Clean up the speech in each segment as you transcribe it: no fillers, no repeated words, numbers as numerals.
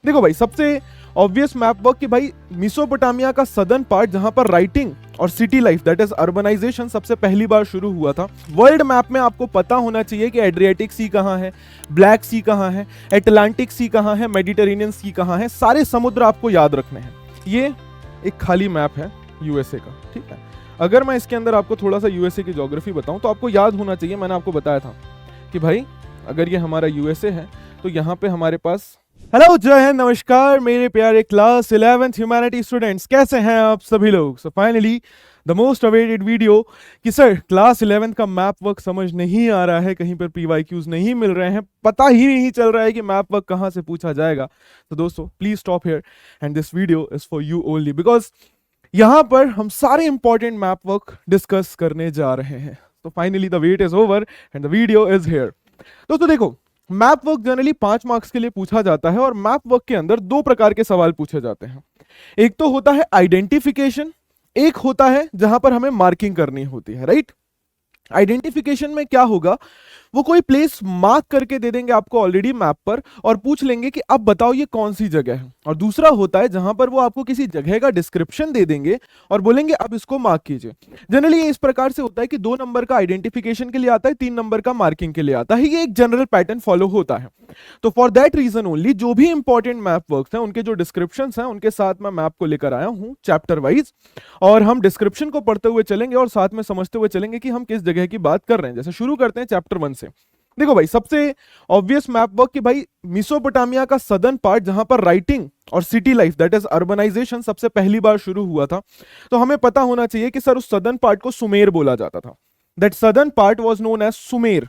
देखो भाई, सबसे ऑब्वियस मैप वर्क कि भाई मेसोपोटामिया का सदर्न पार्ट जहां पर राइटिंग और city life that is urbanization सबसे पहली बार शुरू हुआ था। वर्ल्ड मैप में आपको पता होना चाहिए कि एड्रियाटिक सी कहां है, ब्लैक सी कहां है, एटलांटिक सी कहां है, मेडिटेरेनियन सी कहां है, सारे समुद्र आपको याद रखने हैं। ये एक खाली मैप है यूएसए का, ठीक है। अगर मैं इसके अंदर आपको थोड़ा सा यूएसए की ज्योग्राफी बताऊं तो आपको याद होना चाहिए, मैंने आपको बताया था कि भाई अगर ये हमारा यूएसए है तो यहाँ पे हमारे पास, हेलो जय हिंद नमस्कार मेरे प्यारे क्लास 11th ह्यूमैनिटी स्टूडेंट्स, कैसे हैं आप सभी लोग। So finally the most awaited video कि सर क्लास 11th का मैप वर्क समझ नहीं आ रहा है, कहीं पर पीवाईक्यूज नहीं मिल रहे हैं, पता ही नहीं चल रहा है कि मैप वर्क कहाँ से पूछा जाएगा। तो दोस्तों please stop here and this video is for you only, because यहाँ पर हम सारे इंपॉर्टेंट मैप वर्क डिस्कस करने जा रहे हैं। तो finally the wait is over and the video is here. दोस्तों देखो, मैप वर्क जनरली 5 मार्क्स के लिए पूछा जाता है और मैप वर्क के अंदर 2 प्रकार के सवाल पूछे जाते हैं। एक तो होता है आइडेंटिफिकेशन, एक होता है जहां पर हमें मार्किंग करनी होती है, राइट। आइडेंटिफिकेशन में क्या होगा, वो कोई प्लेस मार्क करके दे देंगे आपको ऑलरेडी मैप पर और पूछ लेंगे कि अब बताओ ये कौन सी जगह है। और दूसरा होता है जहां पर वो आपको किसी जगह का डिस्क्रिप्शन दे देंगे और बोलेंगे अब इसको मार्क कीजिए। जनरली ये इस प्रकार से होता है कि 2 नंबर का आइडेंटिफिकेशन के लिए आता है, 3 नंबर का मार्किंग के लिए आता है। ये एक जनरल पैटर्न फॉलो होता है। तो फॉर दैट रीजन ओनली जो भी इंपॉर्टेंट मैप वर्क्स हैं उनके जो डिस्क्रिप्शन हैं उनके साथ मैं मैप को लेकर आया हूं चैप्टर वाइज, और हम डिस्क्रिप्शन को पढ़ते हुए चलेंगे और साथ में समझते हुए चलेंगे कि हम किस जगह की बात कर रहे हैं। जैसे शुरू करते हैं चैप्टर 1 से। देखो भाई, सबसे ऑब्वियस मैप वर्क कि भाई मेसोपोटामिया का सदर्न पार्ट जहां पर राइटिंग और city life that is urbanization सबसे पहली बार शुरू हुआ था, तो हमें पता होना चाहिए कि सर उस सदर्न पार्ट को सुमेर बोला जाता था। That southern part was known as Sumer,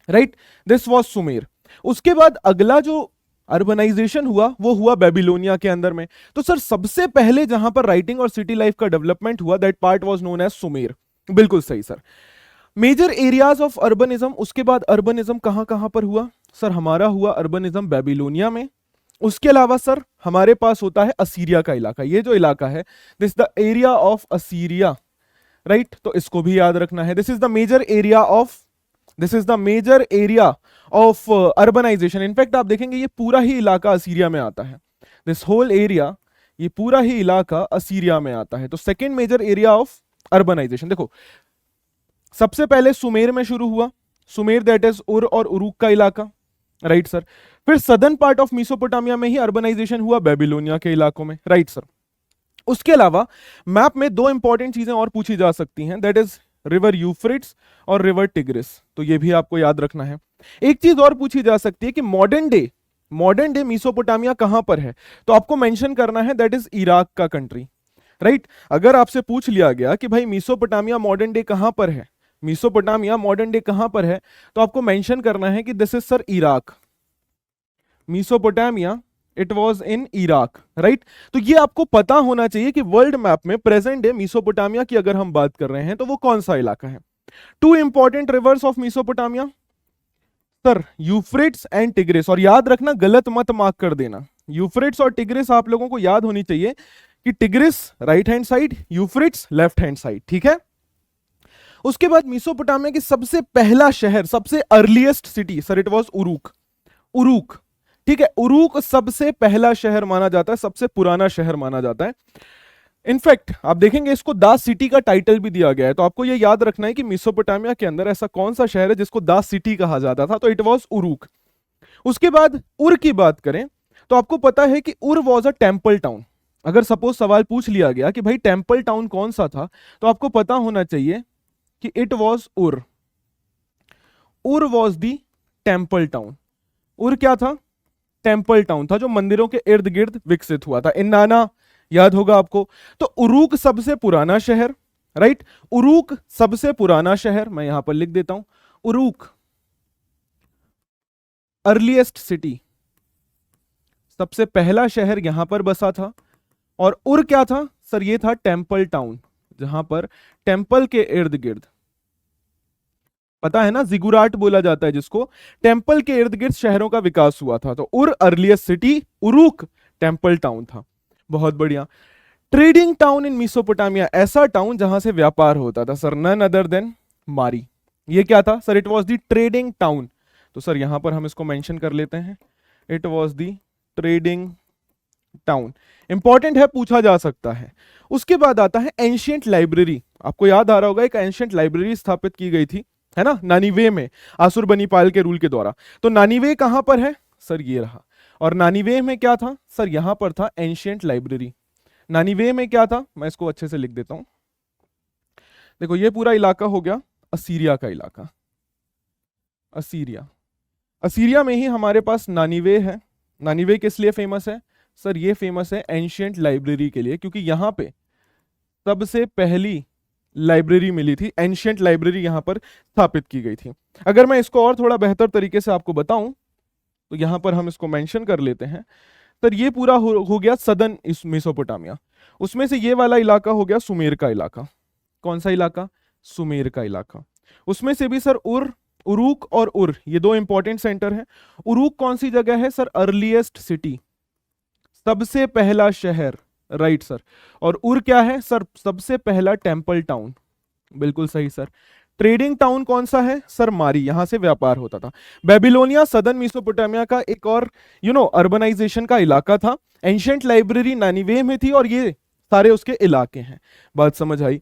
right, this was Sumer. उसके बाद अगला जो अर्बनाइजेशन हुआ वो हुआ बेबीलोनिया के अंदर में। तो सर सबसे पहले जहां पर राइटिंग और सिटी लाइफ का डेवलपमेंट हुआ that part was known as Sumer. बिल्कुल सही sir. Major areas of urbanism, उसके बाद अर्बनिज्म कहां कहां पर हुआ सर, हमारा हुआ अर्बनिज्म बेबीलोनिया में। उसके अलावा सर हमारे पास होता है असीरिया का इलाका, ये जो इलाका है this the area of Assyria, right. तो इसको भी याद रखना है। This is the major area of urbanization. In fact आप देखेंगे ये पूरा ही इलाका असीरिया में आता है। दिस होल एरिया, ये पूरा ही इलाका असीरिया में आता है। तो second major area of urbanization. देखो सबसे पहले सुमेर में शुरू हुआ, सुमेर दैट इज उर और उरूक का इलाका, राइट सर। फिर सदर्न पार्ट ऑफ मेसोपोटामिया में ही अर्बनाइजेशन हुआ बेबीलोनिया के इलाकों में, राइट सर। उसके अलावा मैप में 2 इंपॉर्टेंट चीजें और पूछी जा सकती हैं, दैट इज रिवर यूफ्रेट्स और रिवर टिग्रिस। तो ये भी आपको याद रखना है। एक चीज और पूछी जा सकती है कि मॉडर्न डे मेसोपोटामिया कहां पर है, तो आपको मेंशन करना है दैट इज इराक का कंट्री, राइट। अगर आपसे पूछ लिया गया कि भाई मेसोपोटामिया मॉडर्न डे कहां पर है, मेसोपोटामिया मॉडर्न डे कहां पर है, तो आपको मेंशन करना है कि this is sir Iraq. Mesopotamia it was in Iraq, right. तो ये आपको पता होना चाहिए कि वर्ल्ड मैप में प्रेजेंट डे मेसोपोटामिया की अगर हम बात कर रहे हैं तो वो कौन सा इलाका है। 2 important rivers of Mesopotamia sir, Euphrates and tigris. और याद रखना, गलत मत मार्क कर देना। यूफ्रेट्स और टिग्रिस आप लोगों को याद होनी चाहिए कि tigris right hand side, Euphrates left hand side, ठीक है। उसके बाद मेसोपोटामिया की सबसे पहला शहर, सबसे earliest city sir it was Uruk, ठीक है। उरूक सबसे पहला शहर माना जाता है, सबसे पुराना शहर माना जाता है। इनफैक्ट आप देखेंगे इसको दा सिटी का टाइटल भी दिया गया है। तो आपको यह याद रखना है कि मेसोपोटामिया के अंदर ऐसा कौन सा शहर है जिसको दा सिटी कहा जाता था, तो इट वाज उरूक। उसके बाद उर की बात करें तो आपको पता है कि उर वाज अ टेंपल टाउन। अगर सपोज सवाल पूछ लिया गया कि भाई टेंपल टाउन कौन सा था, तो आपको पता होना चाहिए कि इट वॉज उर वॉज दी टेंपल टाउन। उर क्या था, टेंपल टाउन था जो मंदिरों के इर्द गिर्द विकसित हुआ था। इन्नाना याद होगा आपको। तो उरूक सबसे पुराना शहर, राइट। उरूक सबसे पुराना शहर, मैं यहां पर लिख देता हूं, उरूक अर्लीस्ट सिटी, सबसे पहला शहर यहां पर बसा था। और उर क्या था सर, ये था टेंपल टाउन जहां पर टेंपल के इर्द गिर्द, पता है ना जिगुराट बोला जाता है जिसको, टेंपल के इर्द गिर्द शहरों का विकास हुआ था। तो उर अर्लीस्ट सिटी, उरूक टेंपल टाउन था। बहुत बढ़िया। ट्रेडिंग टाउन इन मेसोपोटामिया, ऐसा टाउन जहां से व्यापार होता था सर, नन अदर देन मारी। ये क्या था sir, it was the trading town. तो सर यहां पर हम इसको मेंशन कर लेते हैं, it was the trading town, important है, पूछा जा सकता है। उसके बाद आता है एंशियंट लाइब्रेरी। आपको याद आ रहा होगा एक एंशियंट लाइब्रेरी स्थापित की गई थी, है ना, नानीवे में, आसुरबनीपाल के रूल के द्वारा। तो नानीवे कहां पर है सर, ये रहा। और नानीवे में क्या था सर, यहां पर था एंशियंट लाइब्रेरी। नानीवे में क्या था, मैं इसको अच्छे से लिख देता हूं। देखो ये पूरा इलाका हो गया असीरिया का इलाका, असीरिया। असीरिया में ही हमारे पास नानीवे है। नानीवे किस लिए फेमस है सर, ये फेमस है एंशियंट लाइब्रेरी के लिए, क्योंकि यहां पे सबसे पहली लाइब्रेरी मिली थी, एंशियंट लाइब्रेरी यहां पर स्थापित की गई थी। अगर मैं इसको और थोड़ा बेहतर तरीके से आपको बताऊं तो यहां पर हम इसको मेंशन कर लेते हैं। सर ये पूरा हो गया सदर्न इस मेसोपोटामिया। उसमें से ये वाला इलाका हो गया सुमेर का इलाका। कौन सा इलाका, सुमेर का इलाका। उसमें से भी सर उरूक और उर, ये दो इंपॉर्टेंट सेंटर है। उरूक कौन सी जगह है सर, अर्लीस्ट सिटी, सबसे पहला शहर, राइट सर। और उर क्या है सर, सबसे पहला टेंपल टाउन, बिल्कुल सही सर। ट्रेडिंग टाउन कौन सा है सर, मारी, यहां से व्यापार होता था। बेबीलोनिया सदर्न मेसोपोटामिया का एक और अर्बनाइजेशन का इलाका था। एंशियंट लाइब्रेरी नानीवे में थी और ये सारे उसके इलाके हैं। बात समझ आई।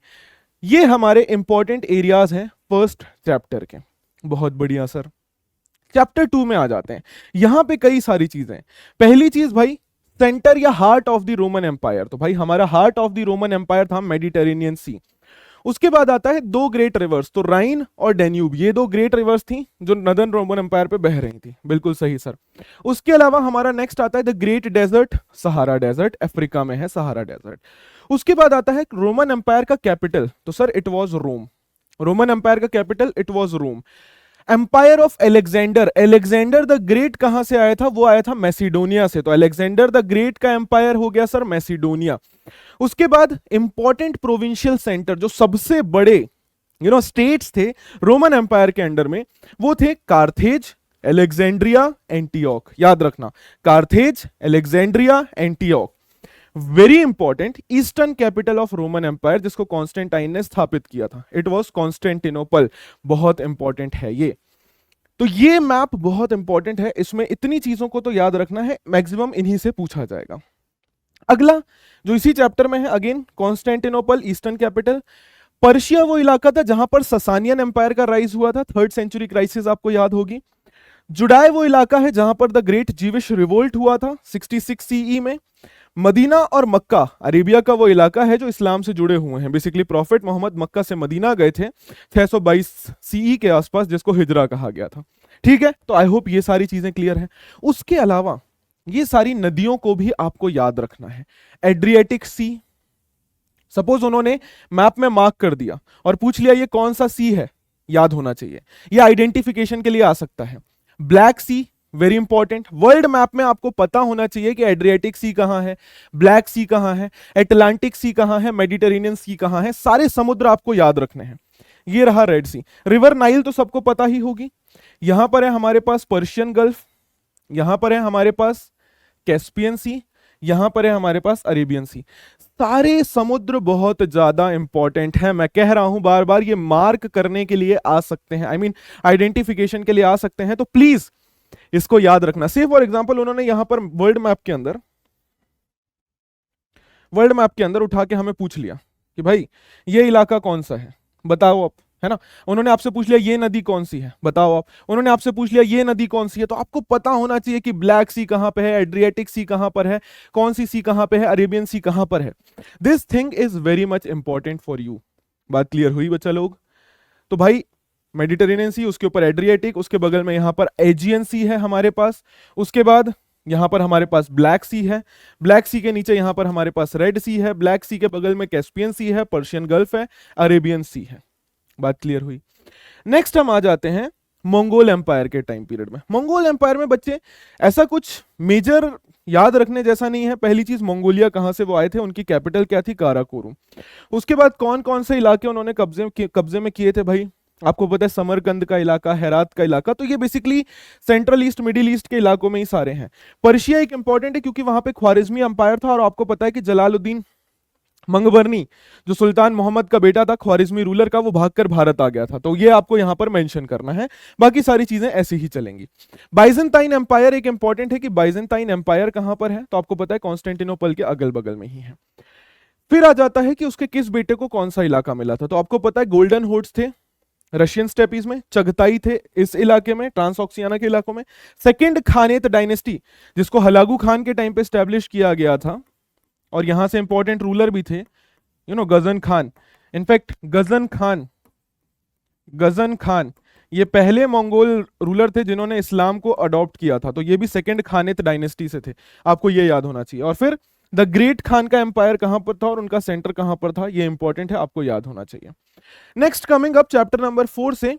ये हमारे इंपॉर्टेंट एरियाज हैं फर्स्ट चैप्टर के। बहुत बढ़िया सर। चैप्टर 2 में आ जाते हैं। यहां पे कई सारी चीजें। पहली चीज भाई, सेंटर या heart of the Roman empire. तो भाई हमारा heart of the Roman empire था मेडिटेरेनियन सी। उसके बाद आता है दो ग्रेट रिवर्स, तो राइन और डेन्यूब, ये दो ग्रेट रिवर्स थी जो नदर्न रोमन एम्पायर पे बह रही थी, बिल्कुल सही सर। उसके अलावा हमारा नेक्स्ट आता है the great desert, Sahara desert, Africa में है सहारा डेजर्ट। उसके बाद आता है रोमन एम्पायर का कैपिटल, तो sir it was Rome. Roman empire का capital it was Rome. Empire of Alexander, Alexander the great कहां से आया था, वो आया था मैसिडोनिया से, तो अलेक्जेंडर द ग्रेट का एम्पायर हो गया सर मैसिडोनिया। उसके बाद इंपॉर्टेंट प्रोविंशियल सेंटर, जो सबसे बड़े स्टेट्स थे रोमन एम्पायर के अंडर में, वो थे कार्थेज, एलेक्जेंड्रिया, एंटियोक। याद रखना, Carthage, Alexandria, Antioch. Very important eastern capital of Roman empire, जिसको कॉन्स्टेंटाइन ने स्थापित किया था, इट वाज कॉन्स्टेंटिनोपल। बहुत इंपॉर्टेंट है ये। तो ये मैप बहुत इंपॉर्टेंट है, इसमें इतनी चीजों को तो याद रखना है, मैक्सिमम इन्हीं से पूछा जाएगा। अगला जो इसी चैप्टर में है, again Constantinople eastern capital. Persia वो इलाका था जहां पर ससानियन एम्पायर का राइज हुआ था, 3rd सेंचुरी क्राइसिस आपको याद होगी। जुडाय वो इलाका है जहां पर द ग्रेट जीविश रिवोल्ट हुआ था 66 सीई में। मदीना और मक्का अरेबिया का वो इलाका है जो इस्लाम से जुड़े हुए हैं। बेसिकली प्रॉफिट मोहम्मद मक्का से मदीना गए थे 622 सीई के आसपास, जिसको हिजरा कहा गया था। ठीक है, तो आई होप ये सारी चीजें क्लियर हैं। उसके अलावा ये सारी नदियों को भी आपको याद रखना है। एड्रियाटिक सी, सपोज उन्होंने मैप में मार्क कर दिया और पूछ लिया ये कौन सा सी है, याद होना चाहिए, ये आइडेंटिफिकेशन के लिए आ सकता है। ब्लैक सी, वेरी इंपॉर्टेंट, वर्ल्ड मैप में आपको पता होना चाहिए कि एड्रियाटिक सी कहां है, ब्लैक सी कहां है, अटलांटिक सी कहां है, मेडिटेरेनियन सी कहां है, सारे समुद्र आपको याद रखने हैं। ये रहा रेड सी। रिवर नाइल तो सबको पता ही होगी। यहां पर है हमारे पास पर्शियन गल्फ, यहां पर है हमारे पास कैस्पियन सी, यहां पर है हमारे पास अरेबियन सी। सारे समुद्र बहुत ज्यादा इंपॉर्टेंट है। मैं कह रहा हूं बार बार, ये मार्क करने के लिए आ सकते हैं, आई मीन आइडेंटिफिकेशन के लिए आ सकते हैं, तो प्लीज इसको याद रखना। से फॉर एग्जांपल उन्होंने यहां पर वर्ल्ड मैप के अंदर उठा के हमें पूछ लिया कि भाई ये इलाका कौन सा है, बताओ आप, है ना। उन्होंने आपसे पूछ लिया ये नदी कौन सी है, बताओ आप। उन्होंने आपसे पूछ लिया ये नदी कौन सी है, तो आपको पता होना चाहिए कि ब्लैक सी कहां पे है, एड्रियाटिक सी कहां पर है, कौन सी सी कहां पे है, अरेबियन सी कहां पर है। This thing is very much important for you. बात क्लियर हुई बच्चा लोग। तो भाई मेडिटेरेनियन सी, उसके ऊपर एड्रियाटिक, उसके बगल में यहां पर एजियन सी है हमारे पास, उसके बाद यहां पर हमारे पास ब्लैक सी है, ब्लैक सी के नीचे यहां पर हमारे पास रेड सी है, ब्लैक सी के बगल में कैस्पियन सी है, पर्शियन गल्फ है, अरेबियन सी है। बात क्लियर हुई। नेक्स्ट हम आ जाते हैं मंगोल एम्पायर के टाइम पीरियड में। मंगोल एम्पायर में बच्चे ऐसा कुछ मेजर याद रखने जैसा नहीं है। पहली चीज, मंगोलिया कहां से वो आए थे, उनकी कैपिटल क्या थी, काराकोरम। उसके बाद कौन कौन से इलाके उन्होंने कब्जे में किए थे भाई, आपको पता है समरकंद का इलाका, हेरात का इलाका, तो ये basically central east, middle east के इलाकों में ही सारे हैं। पर्शिया एक इंपॉर्टेंट है क्योंकि वहां पे ख्वारिज्मी एम्पायर था, और आपको पता है कि जलालुद्दीन मंगबरनी जो सुल्तान मोहम्मद का बेटा था ख्वारिज्मी रूलर का, वो भागकर भारत आ गया था, तो ये आपको यहां पर मेंशन करना है, बाकी सारी चीजें ऐसी ही चलेंगी। बाइजेंटाइन एम्पायर एक इंपॉर्टेंट है कि बाइजेंटाइन एम्पायर कहां पर है, तो आपको पता है कॉन्स्टेंटिनोपल के अगल बगल में ही है। फिर आ जाता है कि उसके किस बेटे को कौन सा इलाका मिला था, तो आपको पता है गोल्डन होर्ड्स थे रशियन स्टेपीज में, चगताई थे इस इलाके में ट्रांसऑक्सियाना के इलाकों में, सेकंड खानेत डायनेस्टी जिसको हलागू खान के टाइम पे स्टैब्लिश किया गया था, और यहां से इंपॉर्टेंट रूलर भी थे गजन खान। इनफैक्ट गजन खान ये पहले मंगोल रूलर थे जिन्होंने इस्लाम को अडॉप्ट किया था, तो ये भी सेकंड खानेत डायनेस्टी से थे, आपको ये याद होना चाहिए। और फिर द ग्रेट खान का एम्पायर कहां पर था और उनका सेंटर कहां पर था, ये इंपॉर्टेंट है, आपको याद होना चाहिए। Next coming up chapter number 4 से,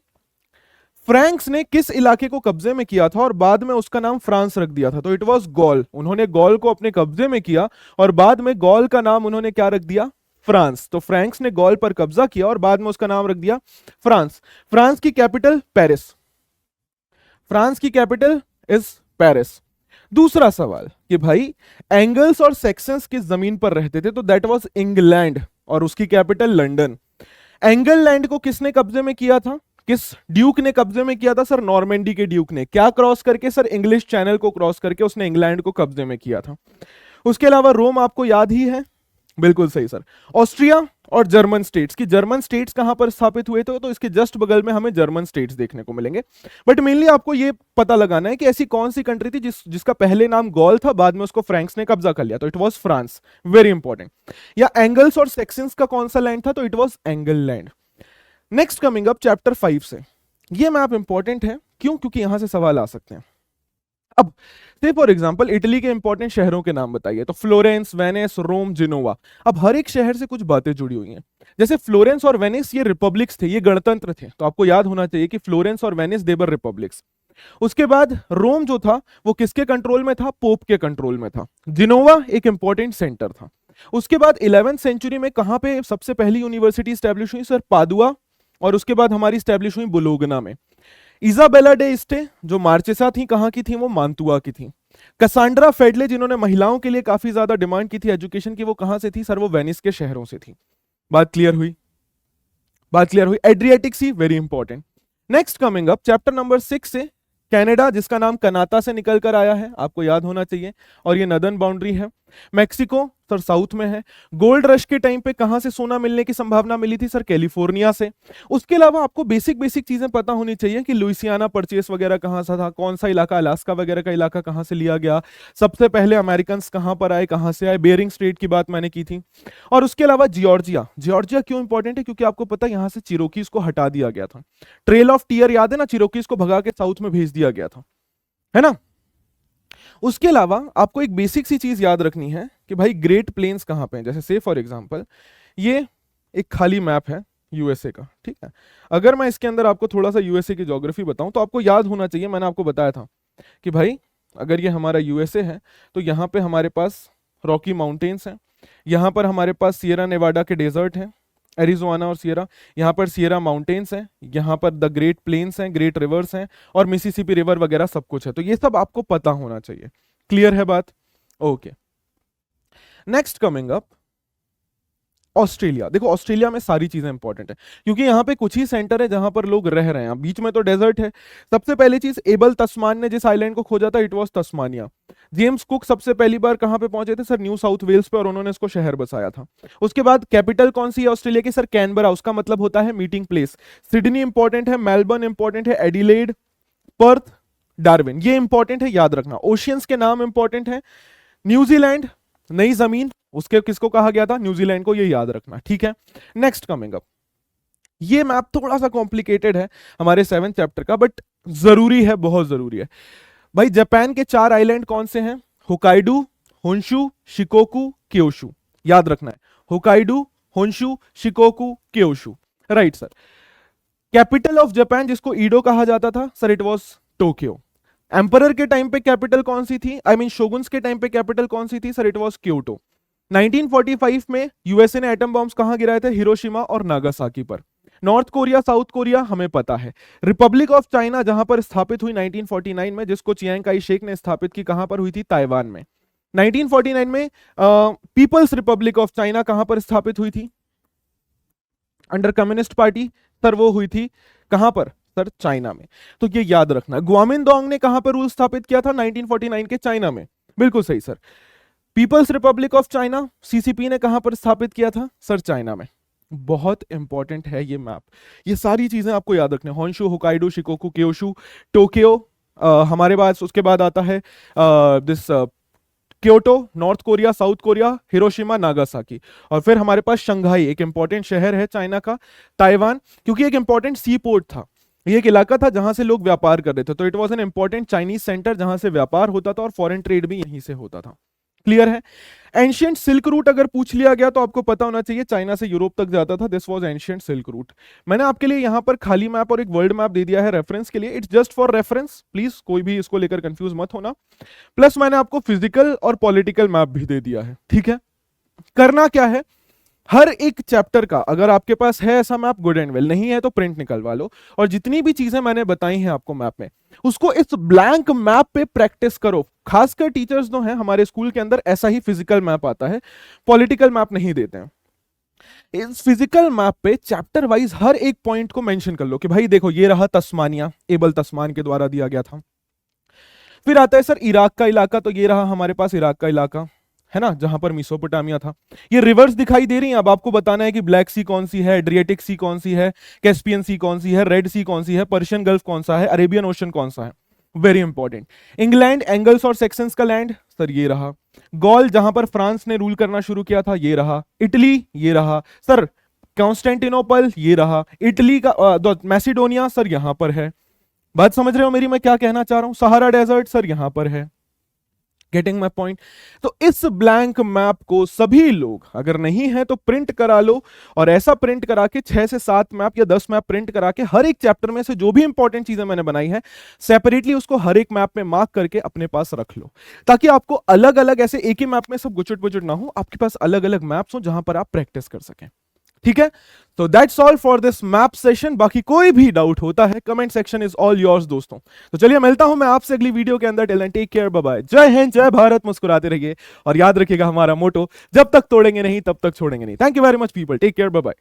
फ्रैंक्स ने किस इलाके को कब्जे में किया था और बाद में उसका नाम फ्रांस रख दिया था, तो इट वाज गॉल। उन्होंने गॉल को अपने कब्जे में किया और बाद में गॉल का नाम उन्होंने क्या रख दिया, फ्रांस। तो फ्रैंक्स ने गॉल पर कब्जा किया और बाद में उसका नाम रख दिया फ्रांस। फ्रांस की कैपिटल पेरिस, फ्रांस की कैपिटल इज पेरिस। दूसरा सवाल कि भाई एंगल्स और सेक्शंस किस जमीन पर रहते थे, तो दैट वाज इंग्लैंड और उसकी कैपिटल लंदन। एंगल लैंड को किसने कब्जे में किया था, किस ड्यूक ने कब्जे में किया था, सर नॉर्मेंडी के ड्यूक ने। क्या क्रॉस करके, सर इंग्लिश चैनल को क्रॉस करके उसने इंग्लैंड को कब्जे में किया था। उसके अलावा रोम आपको याद ही है, बिल्कुल सही सर। ऑस्ट्रिया और जर्मन स्टेट्स की, जर्मन स्टेट्स कहां पर स्थापित हुए थे, तो इसके जस्ट बगल में हमें जर्मन स्टेट्स देखने को मिलेंगे। बट मेनली आपको ये पता लगाना है कि ऐसी कौन सी कंट्री थी जिसका पहले नाम गॉल था, बाद में उसको फ्रैंक्स ने कब्जा कर लिया, तो it was France, very important. या एंगल्स और सेक्शंस का कौन सा लैंड था, तो it was angle land. Next coming up chapter 5 से, ये मैप इंपॉर्टेंट है, क्यों, क्योंकि यहां से सवाल आ सकते हैं। अब से फॉर एग्जांपल इटली के इंपॉर्टेंट शहरों के नाम बताइए, तो फ्लोरेंस, वेनिस, रोम, जिनोवा। अब हर एक शहर से कुछ बातें जुड़ी हुई हैं। जैसे फ्लोरेंस और वेनिस ये रिपब्लिक्स थे, ये गणतंत्र थे, तो आपको याद होना चाहिए कि फ्लोरेंस और वेनिस देवर रिपब्लिक्स। उसके बाद रोम जो था वो किसके कंट्रोल में था, पोप के कंट्रोल में था। जिनोवा एक इंपॉर्टेंट सेंटर था। उसके बाद 11वीं सेंचुरी में कहां पे सबसे पहली यूनिवर्सिटी स्टैब्लिश हुई, सर पादुआ, और उसके बाद हमारी स्टैब्लिश हुई बोलोगना में। इजाबेला डे इस्टे जो मार्चेसा थी, कहां की थी, वो मांतुआ की थी। कसांड्रा फेडले जिन्होंने महिलाओं के लिए काफी ज्यादा डिमांड की थी एजुकेशन की, वो कहां से थी, सर वो वेनिस के शहरों से थी। बात क्लियर हुई, बात क्लियर हुई। Adriatic sea very important. Next coming up chapter number 6 से, कनाडा जिसका नाम कनाता से निकल कर आया है, आपको याद होना चाहिए, और ये नदर्न बाउंड्री है। मैक्सिको सर साउथ में है। गोल्ड रश के टाइम पे कहां से सोना मिलने की संभावना मिली थी, सर कैलिफोर्निया से। उसके अलावा आपको बेसिक बेसिक चीजें पता होनी चाहिए कि लुइसियाना परचेस वगैरह कहां से था, कौन सा इलाका, अलास्का वगैरह का इलाका कहां से लिया गया, सबसे पहले अमेरिकन कहां पर आए, कहां से आए, बेरिंग स्ट्रेट की बात मैंने की थी। और उसके अलावा जियोर्जिया, जियोर्जिया क्यों इंपॉर्टेंट है, क्योंकि आपको पता है यहां से चिरोकीज को हटा दिया गया था। ट्रेल ऑफ टीयर याद है ना, चिरोकीज को भगा के साउथ में भेज दिया गया था, है ना। उसके अलावा आपको एक बेसिक सी चीज याद रखनी है कि भाई ग्रेट प्लेन्स कहां पे हैं। जैसे से फॉर एग्जांपल ये एक खाली मैप है यूएसए का, ठीक है। अगर मैं इसके अंदर आपको थोड़ा सा यूएसए की ज्योग्राफी बताऊं, तो आपको याद होना चाहिए, मैंने आपको बताया था कि भाई अगर ये हमारा यूएसए है तो यहाँ पे हमारे पास रॉकी माउंटेन्स हैं, यहाँ पर हमारे पास सियरा नेवाडा के डेजर्ट हैं, एरिजोना और सियरा, यहाँ पर सियरा माउंटेन्स हैं, यहाँ पर द ग्रेट प्लेन्स हैं, ग्रेट रिवर्स हैं, और मिसिसिपी रिवर वगैरह सब कुछ है। तो ये सब आपको पता होना चाहिए। क्लियर है बात, okay. Next coming up Australia. देखो ऑस्ट्रेलिया में सारी चीजें इंपॉर्टेंट है, क्योंकि यहाँ पे कुछ ही सेंटर है जहां पर लोग रह रहे हैं, बीच में तो डेजर्ट है। सबसे पहली चीज, एबल तस्मान ने जिस आइलैंड को खोजा था, it was Tasmania. James cook सबसे पहली बार कहां पे पहुंचे थे, सर न्यू साउथ वेल्स पे, और उन्होंने इसको शहर बसाया था। उसके बाद कैपिटल कौन सी है ऑस्ट्रेलिया की, सर कैनबरा, उसका मतलब होता है मीटिंग प्लेस। सिडनी इंपॉर्टेंट है, मेलबर्न इंपॉर्टेंट है, एडिलेड, पर्थ, डार्विन, ये इंपॉर्टेंट है, याद रखना। ओशियंस के नाम इंपॉर्टेंट है। न्यूजीलैंड नई जमीन, उसके किसको कहा गया था, न्यूजीलैंड को, ये याद रखना, ठीक है। नेक्स्ट कमिंग अप, ये मैप थोड़ा सा कॉम्प्लिकेटेड है हमारे 7th चैप्टर का, बट जरूरी है, बहुत जरूरी है भाई। जापान के 4 आइलैंड कौन से हैं, होकाइडू, होन्शु, शिकोकू, क्योशु, याद रखना है। Hokkaido, Honshu, Shikoku, Kyushu, right sir. Capital of Japan जिसको ईडो कहा जाता था, sir it was Tokyo. Emperor के टाइम पे कैपिटल कौन सी थी, आई मीन शोगुन्स के टाइम पे कैपिटल कौन सी थी, सर इट वाज क्योटो। 1945 में यूएसए ने एटम बॉम्ब्स कहां गिराए थे, हिरोशिमा और नागासाकी पर। नॉर्थ कोरिया, साउथ कोरिया हमें पता है। रिपब्लिक ऑफ चाइना जहां पर स्थापित हुई 1949 में, जिसको चियांग काई शेक ने स्थापित की, कहां पर हुई थी, ताइवान में। 1949 में पीपल्स रिपब्लिक ऑफ चाइना कहां पर स्थापित हुई थी? Under communist party. सर वो हुई थी कहां पर? सर चाइना में। तो ये याद रखना। ग्वामिनडोंग ने कहां पर रूल स्थापित किया था 1949 के? चाइना में। बिल्कुल सही सर। People's Republic of China CCP ने कहां पर स्थापित किया था? सर चाइना में। बहुत इंपॉर्टेंट है ये मैप। ये सारी चीजें आपको याद रखना। होन्शु, होकाइडो, शिकोकू, क्योशु, टोक्यो, हमारे पास उसके बाद आता है this Kyoto north Korea, south Korea, Hiroshima, Nagasaki, और फिर हमारे पास शंघाई एक इंपॉर्टेंट शहर है चाइना का, ताइवान, क्योंकि एक इंपॉर्टेंट सी पोर्ट था। ये एक इलाका था जहां से लोग व्यापार कर रहे थे, तो it was an important Chinese centre जहां से व्यापार होता था और फॉरेन ट्रेड भी यहीं से होता था। क्लियर है? एंशियंट सिल्क रूट अगर पूछ लिया गया तो आपको पता होना चाहिए चाइना से यूरोप तक जाता था। This was ancient silk route. मैंने आपके लिए यहां पर खाली मैप और एक वर्ल्ड मैप दे दिया है रेफरेंस के लिए। It's just for reference, please कोई भी इसको लेकर कंफ्यूज मत होना। प्लस मैंने आपको फिजिकल और पॉलिटिकल मैप भी दे दिया है। ठीक है? करना क्या है, हर एक चैप्टर का अगर आपके पास है ऐसा मैप, गुड एंड वेल, नहीं है तो प्रिंट निकलवा लो, और जितनी भी चीजें मैंने बताई हैं आपको मैप में, उसको इस ब्लैंक मैप पे प्रैक्टिस करो। खासकर टीचर्स जो हैं हमारे स्कूल के अंदर ऐसा ही फिजिकल मैप आता है, पॉलिटिकल मैप नहीं देते हैं। इस फिजिकल मैप पे चैप्टर वाइज हर एक पॉइंट को मेंशन कर लो कि भाई देखो ये रहा तस्मानिया, एबल तस्मान के द्वारा दिया गया था। फिर आता है सर इराक का इलाका, तो ये रहा हमारे पास इराक का इलाका, है ना, जहां पर मिसोपोटामिया था। ये रिवर्स दिखाई दे रही हैं, अब आपको बताना है कि ब्लैक सी कौन सी है, एड्रियाटिक सी कौन सी है, कैस्पियन सी कौन सी है, रेड सी कौन सी है, पर्शियन गल्फ कौन सा है, अरेबियन ओशन कौन सा है। Very important. इंग्लैंड, एंगल्स और सेक्शंस का लैंड, सर ये रहा। गॉल जहां पर फ्रांस ने रूल करना शुरू किया था, ये रहा। इटली, ये रहा सर। कॉन्स्टेंटिनोपल, ये रहा। इटली का मैसिडोनिया, सर यहां पर है। बात समझ रहे हो मेरी, मैं क्या कहना चाह रहा हूं? सहारा डेजर्ट, सर यहां पर है। Getting my point? तो इस ब्लैंक मैप को सभी लोग, अगर नहीं है तो प्रिंट करा लो, और ऐसा प्रिंट करा के 6 से 7 मैप या 10 मैप प्रिंट करा के हर एक चैप्टर में से जो भी इंपॉर्टेंट चीजें मैंने बनाई है सेपरेटली उसको हर एक मैप में मार्क करके अपने पास रख लो, ताकि आपको अलग अलग ऐसे एक ही मैप में सब गुचट पुचट ना हो, आपके पास अलग अलग मैप्स हो जहां पर आप प्रैक्टिस कर सकें। ठीक है? तो that's all for this map session. बाकी कोई भी डाउट होता है comment section is all yours दोस्तों। तो चलिए मिलता हूं मैं आपसे अगली वीडियो के अंदर। Till then take care, bye bye, जय हिंद, जय भारत, मुस्कुराते रहिए, और याद रखिएगा हमारा मोटो, जब तक तोड़ेंगे नहीं तब तक छोड़ेंगे नहीं। Thank you very much people, take care, bye bye.